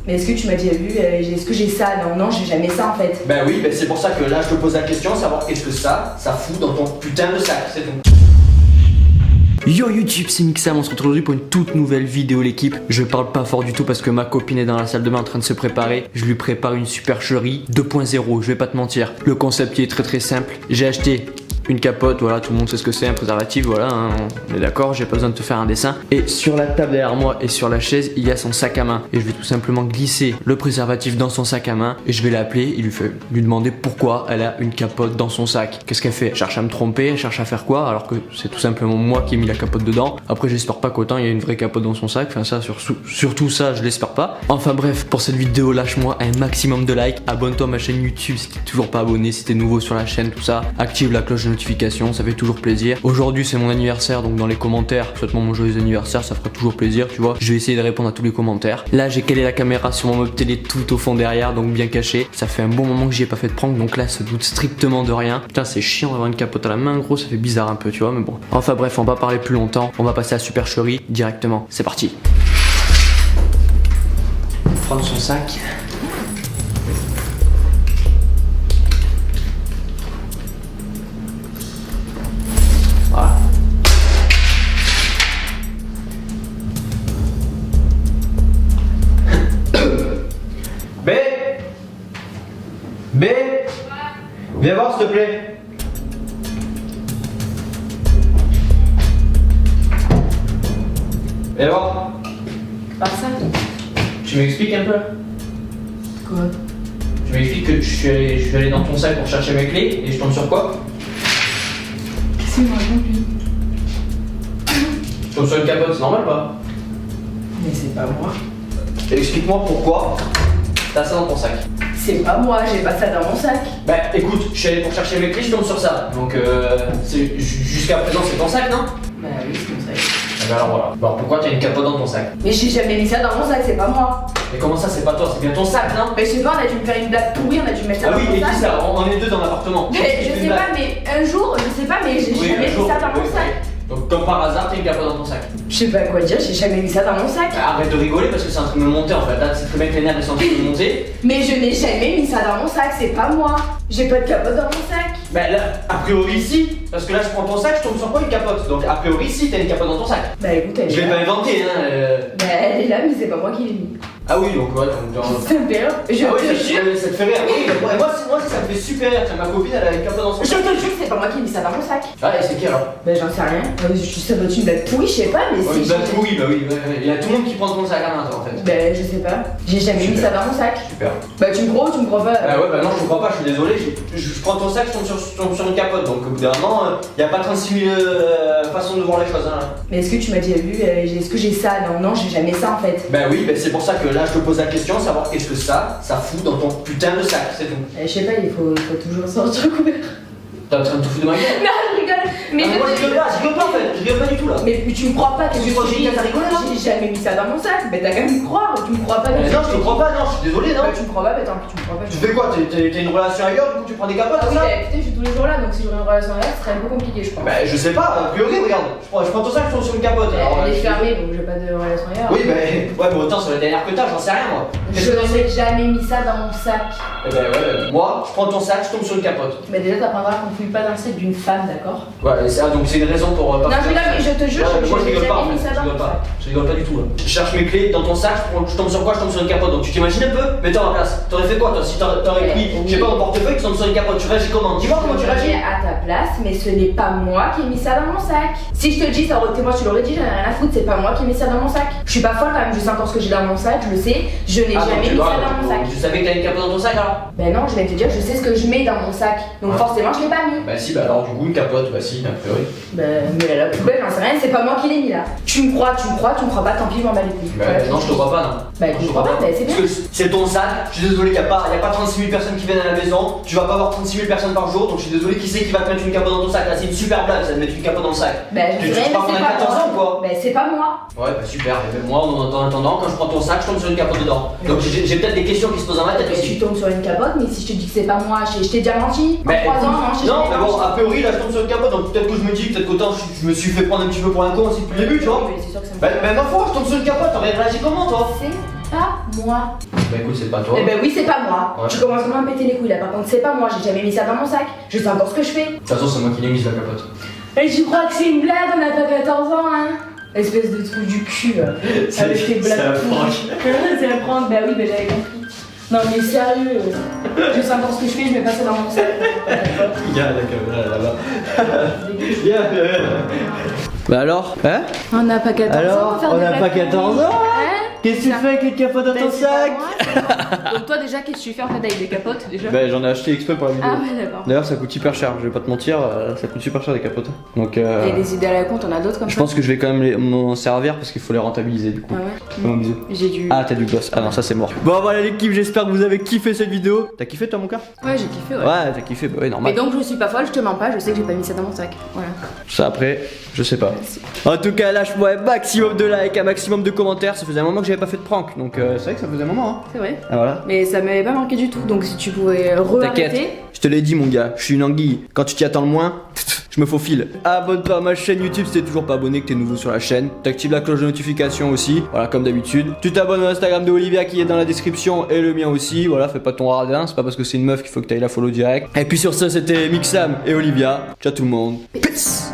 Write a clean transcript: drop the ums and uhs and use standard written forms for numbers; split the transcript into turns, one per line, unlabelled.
Mais est-ce que tu m'as déjà vu, est-ce que j'ai ça? Non, non, j'ai jamais ça en fait.
Bah oui, bah c'est pour ça que là je te pose la question, savoir qu'est-ce que ça fout dans ton putain de sac, c'est tout. Yo YouTube, c'est Mixam, on se retrouve aujourd'hui pour une toute nouvelle vidéo l'équipe. Je parle pas fort du tout parce que ma copine est dans la salle de bain en train de se préparer. Je lui prépare une supercherie 2.0, je vais pas te mentir. Le concept est très simple. J'ai acheté une capote, voilà, tout le monde sait ce que c'est, un préservatif, voilà, hein, on est d'accord, j'ai pas besoin de te faire un dessin. Et sur la table derrière moi et sur la chaise, il y a son sac à main. Et je vais tout simplement glisser le préservatif dans son sac à main et je vais l'appeler et lui demander pourquoi elle a une capote dans son sac. Qu'est-ce qu'elle fait? Elle cherche à me tromper, elle cherche à faire quoi? Alors que c'est tout simplement moi qui ai mis la capote dedans. Après, j'espère pas qu'autant il y a une vraie capote dans son sac, enfin ça, surtout ça, je l'espère pas. Enfin bref, pour cette vidéo, lâche-moi un maximum de likes, abonne-toi à ma chaîne YouTube si t'es toujours pas abonné, si t'es nouveau sur la chaîne, tout ça. Active la cloche de notification, ça fait toujours plaisir. Aujourd'hui c'est mon anniversaire, donc dans les commentaires, souhaite-moi mon joyeux anniversaire, ça fera toujours plaisir, tu vois. Je vais essayer de répondre à tous les commentaires. Là j'ai calé la caméra sur mon meuble télé tout au fond derrière, donc bien caché. Ça fait un bon moment que j'y ai pas fait de prank, donc là ça doute strictement de rien. Putain, c'est chiant d'avoir une capote à la main, gros, ça fait bizarre un peu, tu vois, mais bon. Enfin bref, on va pas parler plus longtemps, on va passer à la supercherie directement. C'est parti. Prendre son sac. Voilà. B, viens voir s'il te plaît. Viens voir.
Par ça?
Tu m'expliques un peu?
Quoi?
Tu m'expliques que je suis allé dans ton sac pour chercher mes clés et je tombe sur quoi?
Qu'est-ce qu'il me raconte lui?
Je tombe sur une capote, c'est normal pas?
Mais c'est pas moi.
Explique-moi pourquoi t'as ça dans ton sac.
C'est pas moi, j'ai pas ça dans mon sac.
Bah écoute, je suis allé pour chercher mes clés, je tombe sur ça. Donc jusqu'à présent c'est ton sac, non?
Bah oui, c'est mon sac.
Et bah alors voilà. Bon, pourquoi t'as une capote dans ton sac?
Mais j'ai jamais mis ça dans mon sac, c'est pas moi.
Mais comment ça c'est pas toi? C'est bien ton sac, non?
Mais je sais pas, on a dû me faire une blague pourrie, on a dû me mettre ça
Ah
dans
oui,
mon
et
sac.
qui ça? On est deux dans l'appartement.
Mais je sais pas, mais un jour, je sais pas, mais j'ai jamais mis ça dans mon sac.
Donc comme par hasard, t'as une capote dans ton sac.
Je sais pas quoi dire, j'ai jamais mis ça dans mon sac.
Arrête de rigoler parce que c'est en train de me monter en fait. Là, c'est très bien que les nerfs sont en train de me monter.
Mais je n'ai jamais mis ça dans mon sac, c'est pas moi. J'ai pas de capote dans mon sac.
Bah là, a priori si. Parce que là, je prends ton sac, je tombe sur quoi? Une capote. Donc a priori si, t'as une capote dans ton sac.
Bah écoute, elle
Je
est
l'ai
là.
pas inventé, hein.
Bah elle est là, mais c'est pas moi qui l'ai mis.
Ah oui, donc ouais, donc.
Ça me fait rire. Je
Ah oui,
te jure.
ça te fait rire. Oui, mais moi, ça me fait super rire. Tiens, ma copine, elle a une capote dans son
Je
sac.
te jure que c'est pas moi qui ai mis ça dans mon sac.
Ah, et c'est qui alors?
Bah j'en sais rien. Ça doit être une blague pourrie, je sais pas, mais
Oh,
si.
une blague pourrie, bah oui. Il y a tout le monde qui prend ton sac à main, toi, en fait.
Bah je sais pas. J'ai jamais mis ça dans mon sac.
Super.
Bah tu me crois ou tu me crois pas?
Bah ouais, bah non, je te crois pas, je suis désolé. Je prends ton sac, je tombe sur une capote. Donc au bout d'un moment, il y a pas 36 000 façons de voir les choses, hein.
Mais est-ce que tu m'as déjà vu, est-ce que j'ai ça? Non, non, j'ai jamais ça en fait.
Bah oui, bah c'est pour ça que là, je te pose la question, savoir qu'est-ce que ça fout dans ton putain de sac, c'est tout.
Je sais pas, il faut toujours sortir couvert.
T'es en train de te foutre de ma gueule?
Non, je rigole. Mais
Ah, moi je rigole pas en fait, je rigole pas du tout là.
Mais tu me crois pas que
Tu crois que j'ai une case à rigoler, non?
j'ai jamais mis ça dans mon sac. Mais t'as qu'à me croire, tu me crois pas.
Non, je te crois pas, non, je suis désolé, non.
Bah, tu me crois pas, mais tant pis, tu me crois pas.
Tu fais quoi? T'as une relation ailleurs, du coup tu prends des capotes,
Ah oui,
c'est ça?
bah écoutez, je suis tous les jours là, donc si j'aurais une relation là, ce serait un peu compliqué, je pense.
Bah je sais pas, a priori, regarde, je prends ton sac, je tombe sur une capote. Alors,
Elle est
je-
fermée, donc j'ai pas de relation ailleurs.
Oui, bah ouais, mais autant sur la dernière que t'as, j'en sais rien moi.
Je n'ai jamais mis ça dans mon sac.
Eh ben ouais, moi, je prends ton sac, je tombe sur une capote.
Mais déjà, t'apprendras qu'on fouille pas dans le sac d'une femme, d'accord?
Ouais, donc c'est une raison pour.
Non, je rigole, mais je te jure,
Ouais, moi je
n'ai
rigole pas,
jamais
en
mis
fait,
ça
je
dans
rigole
mon
pas.
sac.
Je rigole pas du tout là. Je cherche mes clés dans ton sac, je tombe sur quoi? Je tombe sur une capote. Donc tu t'imagines un peu? Mets-toi à ma place. T'aurais fait quoi toi si t'aurais pris, je sais pas, mon portefeuille, tu tombes sur une capote, tu réagis comment? Dis-moi comment tu réagis.
À ta place, mais ce n'est pas moi qui ai mis ça dans mon sac. Si je te dis, ça aurait été moi, tu l'aurais dit, j'en ai rien à foutre, c'est pas moi qui ai mis ça dans mon sac. Je suis pas folle quand même, je sais encore ce que j'ai dans mon sac, je le sais, je n'ai
Ah, donc,
jamais
tu
mis
vois,
ça dans mon sac.
Tu savais que t'avais une capote dans ton sac alors?
Ben non, je vais te dire, je sais ce que je mets dans mon sac, donc
Ouais.
forcément je l'ai pas mis.
Bah si, bah alors du coup une capote, bah si, a priori.
Ben, mais à la poubelle, j'en sais rien, c'est pas moi qui l'ai mis là. Tu me crois pas, tant pis, je m'en bats les couilles.
Bah
Voilà,
non, je te crois pas, non.
Bah,
Non,
je te crois pas, bah, c'est bien.
Parce que c'est ton sac, je suis désolé, y a pas 36 000 personnes qui viennent à la maison, tu vas pas avoir 36 000 personnes par jour, donc je suis désolé, qui c'est qui va te mettre une capote dans ton sac? Là, c'est une super blague, ça de mettre une capote dans le sac.
Ben,
Tu
je sais rien,
crois
mais
qu'on
c'est
a
pas
14 ans ou
moi.
quoi?
Ben, c'est pas moi.
Ouais, bah super, et ben moi en attendant, quand je prends ton sac, je tombe sur une capote dedans. Donc j'ai peut-être des questions qui se posent dans ma tête
Ben, tu
aussi.
tombes sur une capote, mais si je te dis que c'est pas moi, je t'ai déjà menti. En
Mais
3 ans, non, j'ai
non,
jamais
mais bon,
menti.
a priori là je tombe sur une capote, donc peut-être que je me dis, peut-être qu'autant je me suis fait prendre un petit peu pour un con aussi depuis le début, tu vois.
Oui, mais c'est sûr que ça me
Bah ma foi, je tombe sur une capote, t'aurais réagi comment toi?
C'est pas moi.
Bah écoute, c'est pas toi.
Eh ben oui, c'est pas moi.
Ouais.
Tu commences vraiment à me péter les couilles là. Par contre, c'est pas moi, j'ai jamais mis ça dans mon sac. Je sais encore ce que je fais.
De toute façon, c'est moi qui l'ai mise la capote.
Et tu crois que c'est une blague? On n'a pas 14 ans, hein? Espèce de trou du cul. Avec tes blagues.
C'est un prank.
C'est un prank, bah oui, bah j'avais compris. Non mais sérieux, je sais encore ce que je fais, je mets pas ça dans mon sac.
Regarde la caméra là-bas. Bah alors, hein?
On n'a pas 14 ans.
Alors,
pour faire
on
des
n'a pas
blagues
14 ans?
Hein?
Qu'est-ce que tu fais avec les capotes dans ton sac?
Donc toi déjà, qu'est-ce que tu fais en fait avec des capotes déjà?
Bah j'en ai acheté exprès pour la vidéo.
Ah ouais, d'accord.
D'ailleurs ça coûte hyper cher, je vais pas te mentir, ça coûte super cher des capotes. Donc
Et des idées à la con, t'en as d'autres comme
je
ça?
pense que je vais quand même m'en servir parce qu'il faut les rentabiliser du coup.
Ah ouais?
Fais-moi un bisou.
J'ai du...
Ah t'as du gloss, ah non ça c'est mort. Bon voilà l'équipe, j'espère que vous avez kiffé cette vidéo. T'as kiffé toi mon cœur?
Ouais, j'ai kiffé, ouais.
Ouais t'as kiffé, bah ouais
Mais
normal.
donc je suis pas folle, je te mens pas, je sais que j'ai pas mis ça dans mon sac. Voilà.
Ça après, je sais pas. En tout cas lâche-moi un maximum de likes, un maximum de commentaires, ça faisait un moment que j'avais pas fait de prank, donc c'est vrai que ça faisait un moment hein.
C'est vrai.
Ah voilà.
Mais ça m'avait pas manqué du tout, donc si tu pouvais
T'inquiète,
re-arrêter...
je te l'ai dit mon gars, je suis une anguille. Quand tu t'y attends le moins, je me faufile. Abonne-toi à ma chaîne YouTube si t'es toujours pas abonné, que t'es nouveau sur la chaîne. T'actives la cloche de notification aussi, voilà comme d'habitude. Tu t'abonnes à l'Instagram de Olivia qui est dans la description et le mien aussi. Voilà, fais pas ton radin, c'est pas parce que c'est une meuf qu'il faut que t'ailles la follow direct. Et puis sur ça, c'était Mixam et Olivia. Ciao tout le monde. Peace.